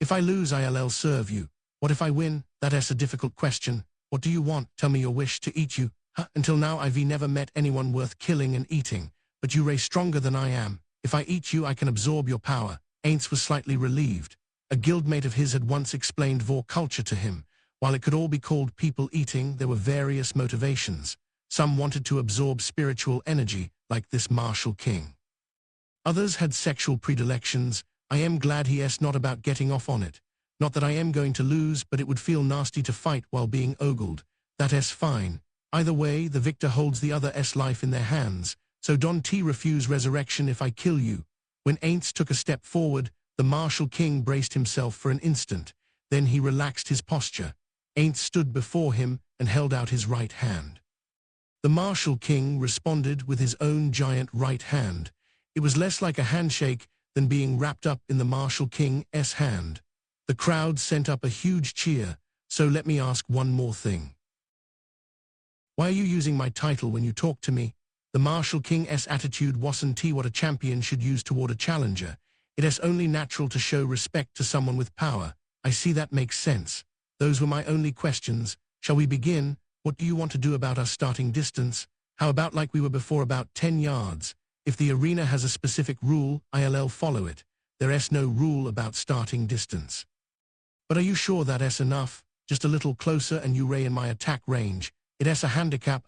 If I lose, I'll serve you. What if I win? That's a difficult question. What do you want? Tell me your wish to eat you. Until now I've never met anyone worth killing and eating, but you're stronger than I am. If I eat you, I can absorb your power. Aints was slightly relieved. A guildmate of his had once explained Vor culture to him. While it could all be called people eating, there were various motivations. Some wanted to absorb spiritual energy, like this martial king. Others had sexual predilections. I am glad he's not about getting off on it. Not that I am going to lose, but it would feel nasty to fight while being ogled. That's fine. Either way, the victor holds the other's life in their hands, so don't refuse resurrection if I kill you. When Aints took a step forward, the martial king braced himself for an instant. Then he relaxed his posture. Aints stood before him and held out his right hand. The martial king responded with his own giant right hand. It was less like a handshake than being wrapped up in the martial king's hand. The crowd sent up a huge cheer, so let me ask one more thing. Why are you using my title when you talk to me? The martial king's attitude wasn't what a champion should use toward a challenger. It's only natural to show respect to someone with power. I see that makes sense. Those were my only questions. Shall we begin? What do you want to do about our starting distance? How about like we were before, about 10 yards? If the arena has a specific rule, I'll follow it. There's no rule about starting distance. But are you sure that's enough? Just a little closer and you're in my attack range. It's a handicap.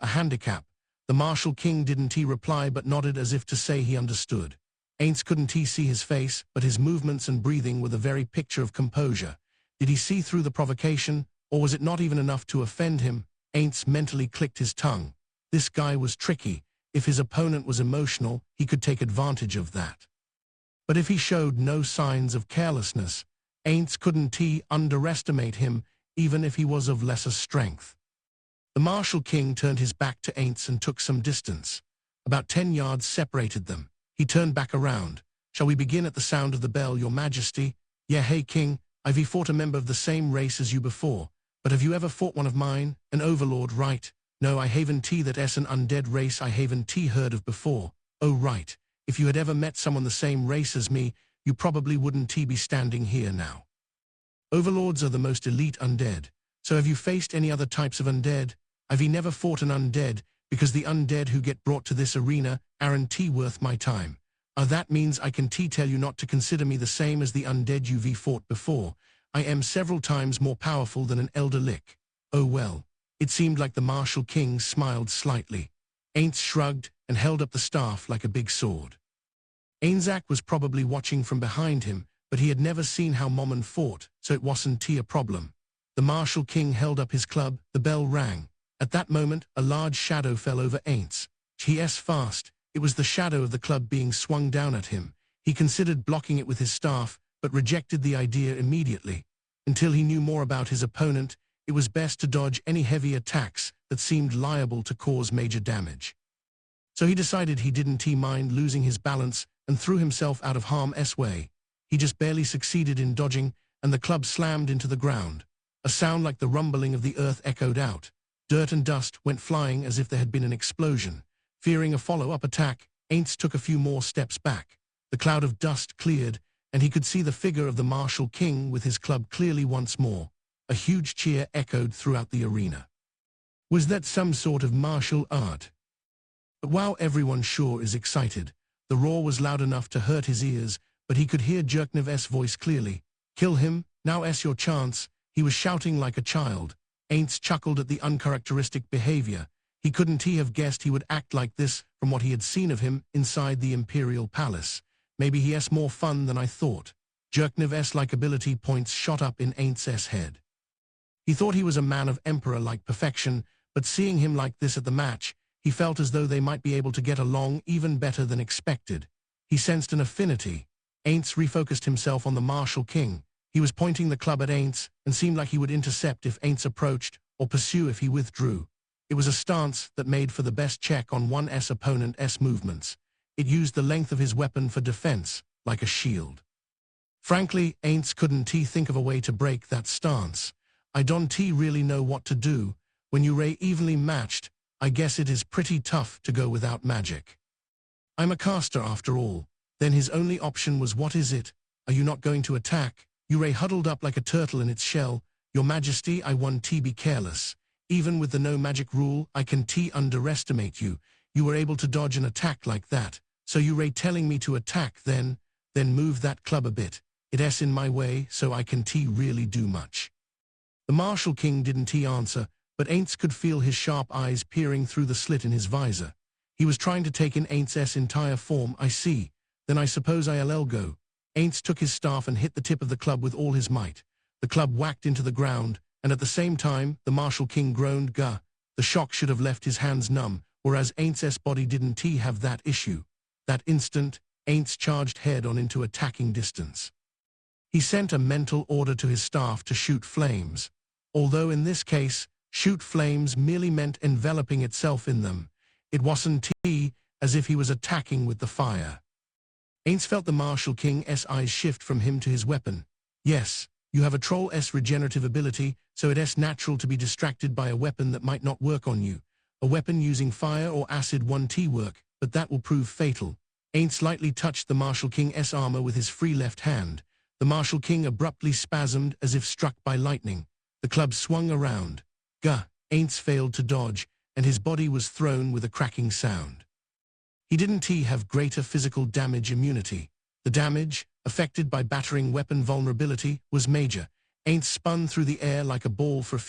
The martial king didn't reply but nodded as if to say he understood. Aints couldn't see his face, but his movements and breathing were the very picture of composure. Did he see through the provocation, or was it not even enough to offend him? Aints mentally clicked his tongue. This guy was tricky. If his opponent was emotional, he could take advantage of that. But if he showed no signs of carelessness, Aints couldn't underestimate him, even if he was of lesser strength. The martial king turned his back to Aints and took some distance. About 10 yards separated them. He turned back around. Shall we begin at the sound of the bell, your majesty? Yeah, hey king, I've fought a member of the same race as you before, but have you ever fought one of mine? An overlord, right? No, I haven't that's an undead race I haven't heard of before. Oh right, if you had ever met someone the same race as me, you probably wouldn't be standing here now. Overlords are the most elite undead. So have you faced any other types of undead? I've never fought an undead, because the undead who get brought to this arena aren't worth my time. That means I can tell you not to consider me the same as the undead you've fought before. I am several times more powerful than an elder lich. Oh well. It seemed like the martial king smiled slightly. Aints shrugged and held up the staff like a big sword. Ainzak was probably watching from behind him, but he had never seen how Momon fought, so it wasn't a problem. The martial king held up his club, the bell rang. At that moment, a large shadow fell over Aints. He's fast. It was the shadow of the club being swung down at him. He considered blocking it with his staff, but rejected the idea immediately. Until he knew more about his opponent, it was best to dodge any heavy attacks that seemed liable to cause major damage. So he decided he didn't mind losing his balance and threw himself out of harm's way. He just barely succeeded in dodging, and the club slammed into the ground. A sound like the rumbling of the earth echoed out. Dirt and dust went flying as if there had been an explosion. Fearing a follow-up attack, Aints took a few more steps back. The cloud of dust cleared, and he could see the figure of the martial king with his club clearly once more. A huge cheer echoed throughout the arena. Was that some sort of martial art? But while everyone sure is excited, the roar was loud enough to hurt his ears, but he could hear Jerknev's voice clearly. Kill him, now's your chance. He was shouting like a child. Aints chuckled at the uncharacteristic behavior. He couldn't have guessed he would act like this from what he had seen of him inside the Imperial Palace. Maybe he's more fun than I thought. Jerknev's likability points shot up in Aints' head. He thought he was a man of emperor-like perfection, but seeing him like this at the match, he felt as though they might be able to get along even better than expected. He sensed an affinity. Aints refocused himself on the martial king. He was pointing the club at Aints and seemed like he would intercept if Aints approached or pursue if he withdrew. It was a stance that made for the best check on one's opponent's movements. It used the length of his weapon for defense, like a shield. Frankly, Aints couldn't think of a way to break that stance. I don't really know what to do. When you're evenly matched, I guess it is pretty tough to go without magic. I'm a caster after all. Then his only option was, what is it? Are you not going to attack? Ray huddled up like a turtle in its shell. Your Majesty, I want to be careless. Even with the no magic rule, I can underestimate you. You were able to dodge an attack like that. So Ray telling me to attack then move that club a bit. It's in my way, so I can really do much. The Martial King didn't answer, but Aints could feel his sharp eyes peering through the slit in his visor. He was trying to take in Aints' entire form. I see. Then I suppose I'll go. Aints took his staff and hit the tip of the club with all his might. The club whacked into the ground, and at the same time, the Martial King groaned, "Gah." The shock should have left his hands numb, whereas Aints' body didn't have that issue. That instant, Aints charged head-on into attacking distance. He sent a mental order to his staff to shoot flames. Although in this case, shoot flames merely meant enveloping itself in them. It wasn't as if he was attacking with the fire. Aints felt the Martial King's eyes shift from him to his weapon. Yes, you have a Troll's regenerative ability, so it's natural to be distracted by a weapon that might not work on you. A weapon using fire or acid won't work, but that will prove fatal. Aints lightly touched the Martial King's armor with his free left hand. The Martial King abruptly spasmed as if struck by lightning. The club swung around. Gah! Aints failed to dodge, and his body was thrown with a cracking sound. He didn't have greater physical damage immunity. The damage, affected by battering weapon vulnerability, was major. Aints spun through the air like a ball for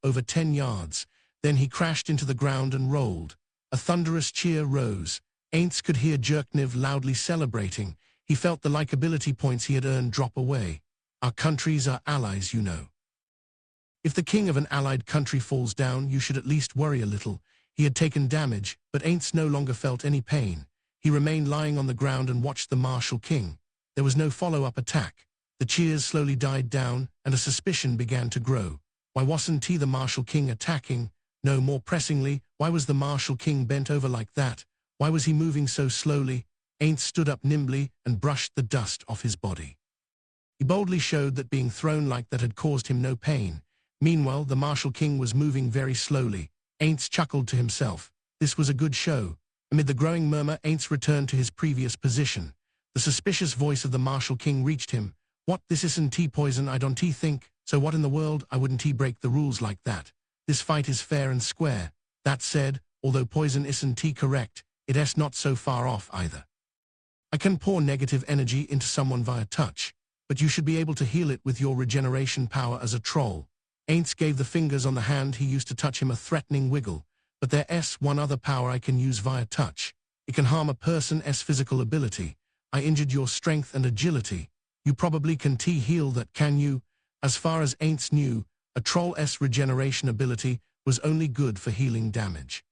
over 10 yards. Then he crashed into the ground and rolled. A thunderous cheer rose. Aints could hear Jerkniv loudly celebrating. He felt the likability points he had earned drop away. Our countries are allies, you know. If the king of an allied country falls down, you should at least worry a little. He had taken damage, but Aints no longer felt any pain. He remained lying on the ground and watched the Martial King. There was no follow-up attack. The cheers slowly died down, and a suspicion began to grow. Why wasn't the Martial King attacking? No, more pressingly, why was the Martial King bent over like that? Why was he moving so slowly? Aints stood up nimbly and brushed the dust off his body. He boldly showed that being thrown like that had caused him no pain. Meanwhile, the Martial King was moving very slowly. Aints chuckled to himself. This was a good show. Amid the growing murmur, Aints returned to his previous position. The suspicious voice of the Martial King reached him. What, this isn't poison, I don't think, so what in the world, I wouldn't break the rules like that. This fight is fair and square. That said, although poison isn't correct, it's not so far off either. I can pour negative energy into someone via touch, but you should be able to heal it with your regeneration power as a troll. Aints gave the fingers on the hand he used to touch him a threatening wiggle. But there's one other power I can use via touch. It can harm a person's physical ability. I injured your strength and agility. You probably can heal that, can you? As far as Aints knew, a troll's regeneration ability was only good for healing damage.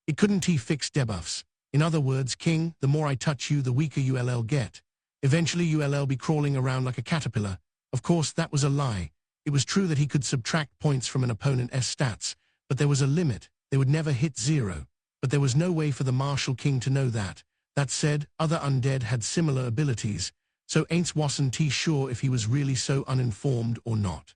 It couldn't fix debuffs. In other words, King, the more I touch you, the weaker you'll get. Eventually you'll be crawling around like a caterpillar. Of course, that was a lie. It was true that he could subtract points from an opponent's stats, but there was a limit. They would never hit 0. But there was no way for the Martial King to know that. That said, other undead had similar abilities, so Aints wasn't sure if he was really so uninformed or not.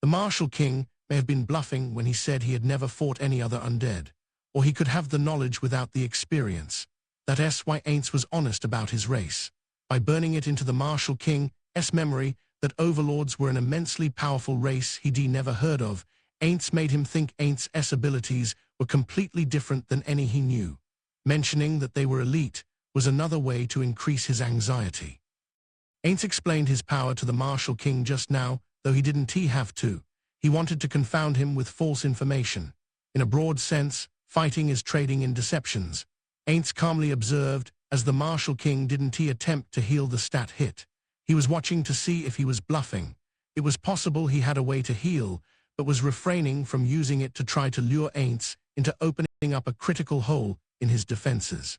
The Martial King may have been bluffing when he said he had never fought any other undead, or he could have the knowledge without the experience. That's why Aints was honest about his race. By burning it into the Martial King's memory that overlords were an immensely powerful race he'd never heard of, Aints made him think Aints' abilities were completely different than any he knew. Mentioning that they were elite was another way to increase his anxiety. Aints explained his power to the Martial King just now, though he didn't have to. He wanted to confound him with false information. In a broad sense, fighting is trading in deceptions. Aints calmly observed as the Martial King didn't attempt to heal the stat hit. He was watching to see if he was bluffing. It was possible he had a way to heal, but was refraining from using it to try to lure Aints into opening up a critical hole in his defenses.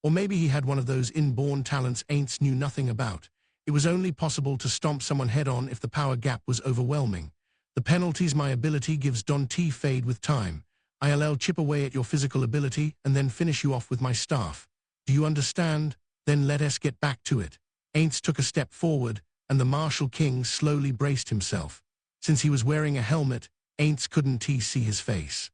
Or maybe he had one of those inborn talents Aints knew nothing about. It was only possible to stomp someone head-on if the power gap was overwhelming. The penalties my ability gives don't fade with time. I'll chip away at your physical ability and then finish you off with my staff. Do you understand? Then let us get back to it. Aints took a step forward, and the Martial King slowly braced himself. Since he was wearing a helmet, Aints couldn't see his face.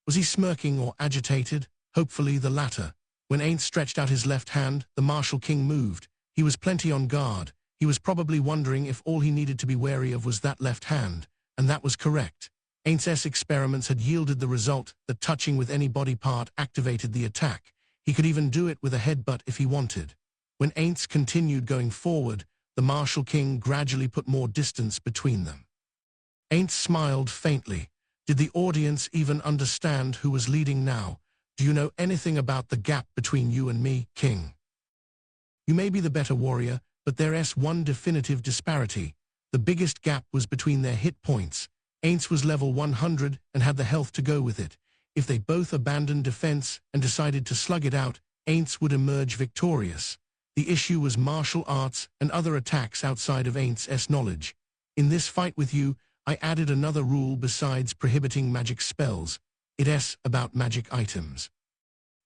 Was he smirking or agitated? Hopefully the latter. When Aints stretched out his left hand, the Martial King moved. He was plenty on guard. He was probably wondering if all he needed to be wary of was that left hand, and that was correct. Aintz's experiments had yielded the result that touching with any body part activated the attack. He could even do it with a headbutt if he wanted. When Aintz continued going forward, the Martial King gradually put more distance between them. Aintz smiled faintly. Did the audience even understand who was leading now? Do you know anything about the gap between you and me, King? You may be the better warrior, but there's one definitive disparity. The biggest gap was between their hit points. Aintz was level 100 and had the health to go with it. If they both abandoned defense and decided to slug it out, Aintz would emerge victorious. The issue was martial arts and other attacks outside of Aintz's knowledge. In this fight with you, I added another rule besides prohibiting magic spells. It's about magic items.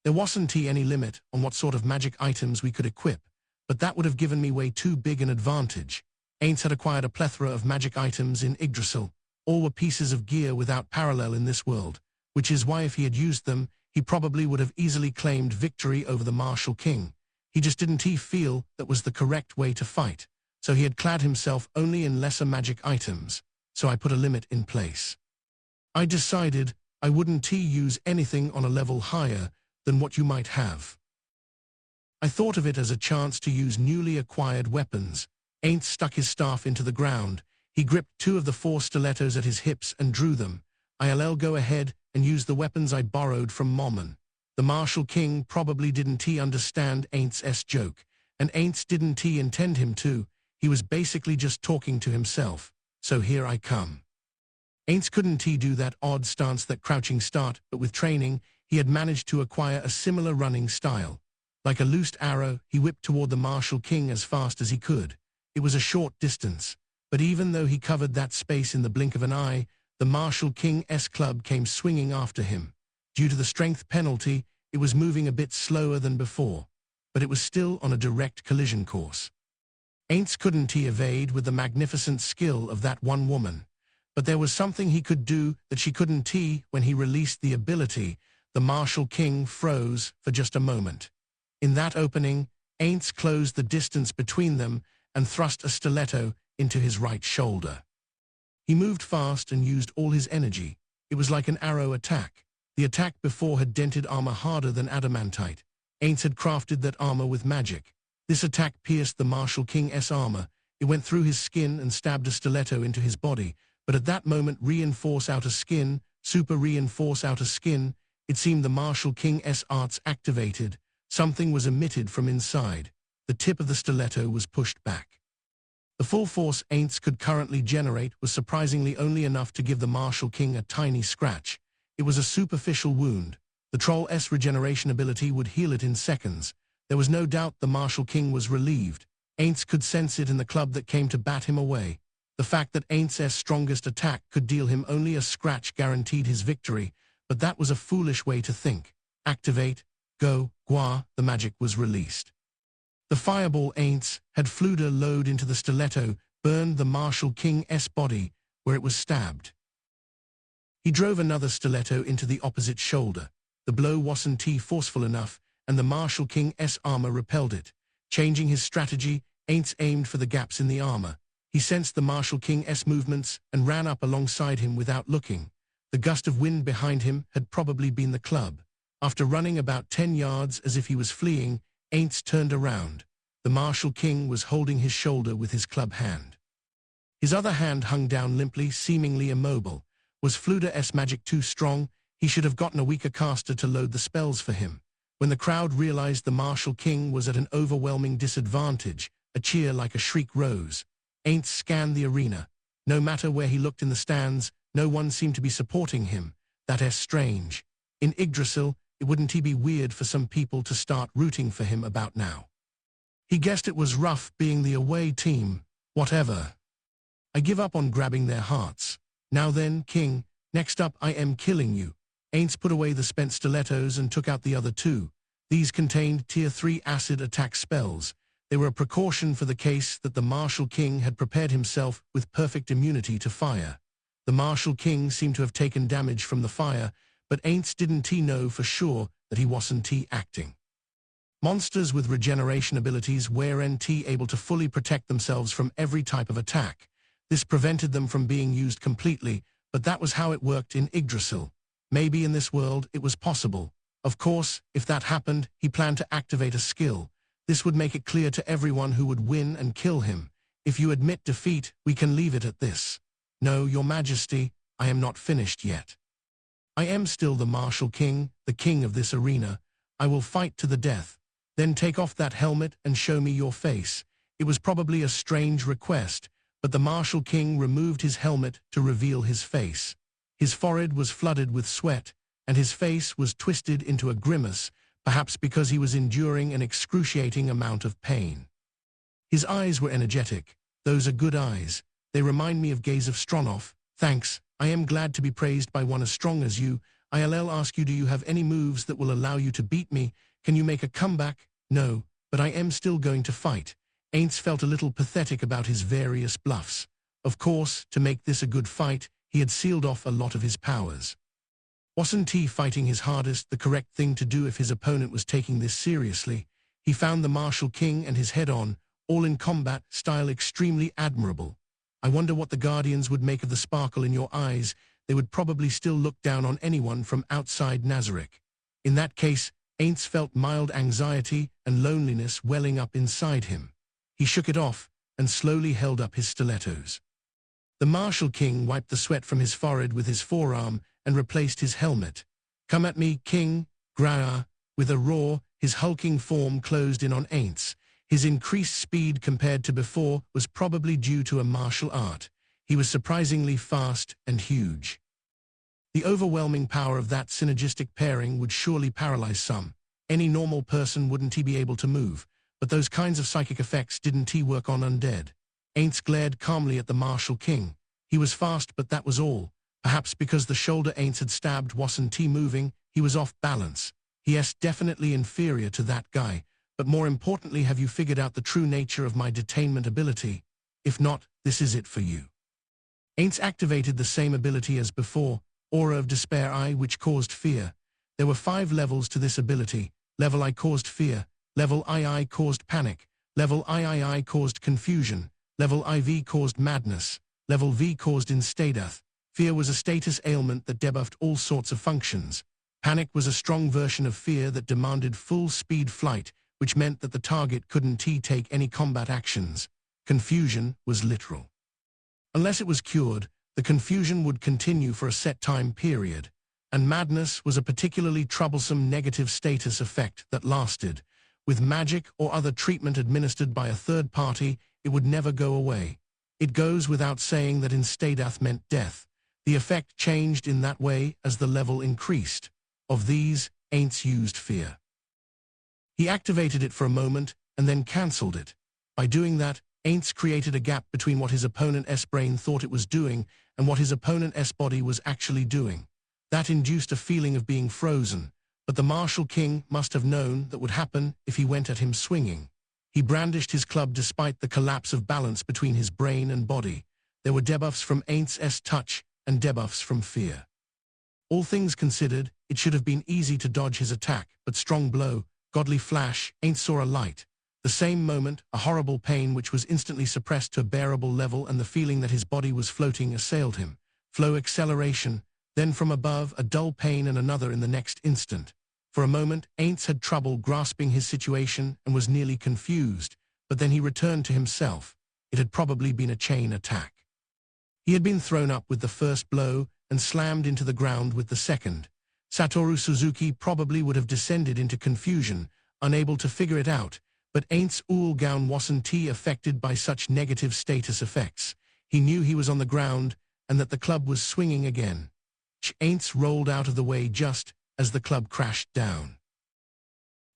There wasn't any limit on what sort of magic items we could equip, but that would have given me way too big an advantage. Aintz had acquired a plethora of magic items in Yggdrasil. All were pieces of gear without parallel in this world, which is why if he had used them, he probably would have easily claimed victory over the Martial King. He just didn't feel that was the correct way to fight, so he had clad himself only in lesser magic items, so I put a limit in place. I decided I wouldn't use anything on a level higher than what you might have. I thought of it as a chance to use newly acquired weapons. Aintz stuck his staff into the ground. He gripped 2 of the 4 stilettos at his hips and drew them. I'll go ahead and use the weapons I borrowed from Momon. The Martial King probably didn't understand Aintz's joke, and Aintz didn't intend him to. He was basically just talking to himself. So here I come. Aintz couldn't do that odd stance, that crouching start, but with training, he had managed to acquire a similar running style. Like a loosed arrow, he whipped toward the Martial King as fast as he could. It was a short distance, but even though he covered that space in the blink of an eye, the Martial King's club came swinging after him. Due to the strength penalty, it was moving a bit slower than before, but it was still on a direct collision course. Aintz couldn't evade with the magnificent skill of that one woman, but there was something he could do that she couldn't. When he released the ability, the Martial King froze for just a moment. In that opening, Aintz closed the distance between them and thrust a stiletto into his right shoulder. He moved fast and used all his energy. It was like an arrow attack. The attack before had dented armor harder than adamantite. Aintz had crafted that armor with magic. This attack pierced the Martial King's armor. It went through his skin and stabbed a stiletto into his body, but at that moment reinforce outer skin, super reinforce outer skin, it seemed the Martial King's arts activated. Something was emitted from inside. The tip of the stiletto was pushed back. The full force Aintz could currently generate was surprisingly only enough to give the Martial King a tiny scratch. It was a superficial wound. The Troll's regeneration ability would heal it in seconds. There was no doubt the Martial King was relieved. Aintz could sense it in the club that came to bat him away. The fact that Aintz's strongest attack could deal him only a scratch guaranteed his victory, but that was a foolish way to think. Activate, go, gua, the magic was released. The fireball Aintz had flew a load into the stiletto, burned the Martial King's body where it was stabbed. He drove another stiletto into the opposite shoulder. The blow wasn't forceful enough, and the Martial King's armor repelled it. Changing his strategy, Aintz aimed for the gaps in the armor. He sensed the Martial King's movements and ran up alongside him without looking. The gust of wind behind him had probably been the club. After running about 10 yards as if he was fleeing, Aintz turned around. The Martial King was holding his shoulder with his club hand. His other hand hung down limply, seemingly immobile. Was Fluda's magic too strong? He should have gotten a weaker caster to load the spells for him. When the crowd realized the Martial King was at an overwhelming disadvantage, a cheer like a shriek rose. Aintz scanned the arena. No matter where he looked in the stands, no one seemed to be supporting him. That's strange. In Yggdrasil, it wouldn't be weird for some people to start rooting for him about now. He guessed it was rough being the away team. Whatever. I give up on grabbing their hearts. Now then, King, next up I am killing you. Aintz put away the spent stilettos and took out the other 2. These contained Tier 3 acid attack spells. They were a precaution for the case that the Martial King had prepared himself with perfect immunity to fire. The Martial King seemed to have taken damage from the fire, but Aintz didn't know for sure that he wasn't acting. Monsters with regeneration abilities weren't able to fully protect themselves from every type of attack. This prevented them from being used completely, but that was how it worked in Yggdrasil. Maybe in this world it was possible. Of course, if that happened, he planned to activate a skill. This would make it clear to everyone who would win and kill him. If you admit defeat, we can leave it at this. No, Your Majesty, I am not finished yet. I am still the martial king, the king of this arena. I will fight to the death. Then take off that helmet and show me your face. It was probably a strange request, but the martial king removed his helmet to reveal his face. His forehead was flooded with sweat, and his face was twisted into a grimace, perhaps because he was enduring an excruciating amount of pain. His eyes were energetic. Those are good eyes. They remind me of gaze of Stronov. Thanks. I am glad to be praised by one as strong as you. I'll ask you, do you have any moves that will allow you to beat me? Can you make a comeback? No, but I am still going to fight. Aints felt a little pathetic about his various bluffs. Of course, to make this a good fight, he had sealed off a lot of his powers. Wasn't he fighting his hardest the correct thing to do if his opponent was taking this seriously? He found the martial king and his head-on, all in combat style, extremely admirable. I wonder what the Guardians would make of the sparkle in your eyes. They would probably still look down on anyone from outside Nazarick. In that case, Aints felt mild anxiety and loneliness welling up inside him. He shook it off and slowly held up his stilettos. The martial king wiped the sweat from his forehead with his forearm and replaced his helmet. Come at me, king, Graa. With a roar, his hulking form closed in on Aints. His increased speed compared to before was probably due to a martial art. He was surprisingly fast and huge. The overwhelming power of that synergistic pairing would surely paralyze some. Any normal person wouldn't be able to move, but those kinds of psychic effects didn't work on undead. Aints glared calmly at the martial king. He was fast, but that was all. Perhaps because the shoulder Aints had stabbed wasn't moving, he was off balance. Yes, definitely inferior to that guy, but more importantly, have you figured out the true nature of my detainment ability? If not, this is it for you. Aints activated the same ability as before, Aura of Despair I, which caused fear. There were 5 levels to this ability. Level I caused fear, level II caused panic, level III caused confusion, level IV caused madness, level V caused instadeath. Fear was a status ailment that debuffed all sorts of functions. Panic was a strong version of fear that demanded full-speed flight, which meant that the target couldn't take any combat actions. Confusion was literal. Unless it was cured, the confusion would continue for a set time period. And madness was a particularly troublesome negative status effect that lasted. With magic or other treatment administered by a third party, it would never go away. It goes without saying that instadeath meant death. The effect changed in that way as the level increased. Of these, Aints used fear. He activated it for a moment and then cancelled it. By doing that, Aints created a gap between what his opponent's brain thought it was doing and what his opponent's body was actually doing. That induced a feeling of being frozen, but the martial king must have known that would happen if he went at him swinging. He brandished his club despite the collapse of balance between his brain and body. There were debuffs from Aints' touch and debuffs from fear. All things considered, it should have been easy to dodge his attack, but strong blow, godly flash, Aints saw a light. The same moment, a horrible pain which was instantly suppressed to a bearable level and the feeling that his body was floating assailed him. Flow acceleration, then from above, a dull pain and another in the next instant. For a moment, Aints had trouble grasping his situation and was nearly confused, but then he returned to himself. It had probably been a chain attack. He had been thrown up with the first blow and slammed into the ground with the second. Satoru Suzuki probably would have descended into confusion, unable to figure it out, but Aints' Ulgaun wasn't affected by such negative status effects. He knew he was on the ground and that the club was swinging again. Aints rolled out of the way just as the club crashed down.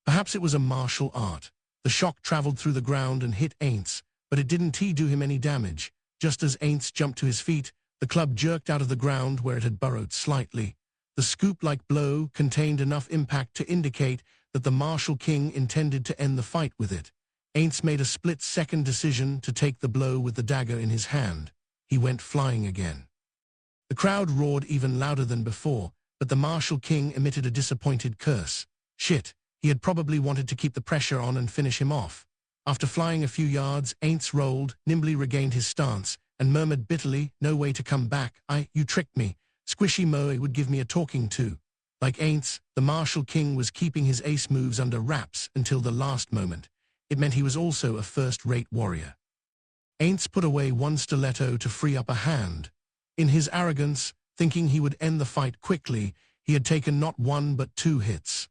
Perhaps it was a martial art. The shock traveled through the ground and hit Aints, but it didn't do him any damage. Just as Aints jumped to his feet, the club jerked out of the ground where it had burrowed slightly. The scoop-like blow contained enough impact to indicate that the martial king intended to end the fight with it. Aints made a split-second decision to take the blow with the dagger in his hand. He went flying again. The crowd roared even louder than before, but the martial king emitted a disappointed curse. Shit, He had probably wanted to keep the pressure on and finish him off. After flying a few yards, Aints rolled, nimbly regained his stance, and murmured bitterly, "No way to come back. You tricked me. Squishy Moe would give me a talking to." Like Aints, the martial king was keeping his ace moves under wraps until the last moment. It meant he was also a first-rate warrior. Aints put away one stiletto to free up a hand. In his arrogance, thinking he would end the fight quickly, he had taken not one but 2 hits.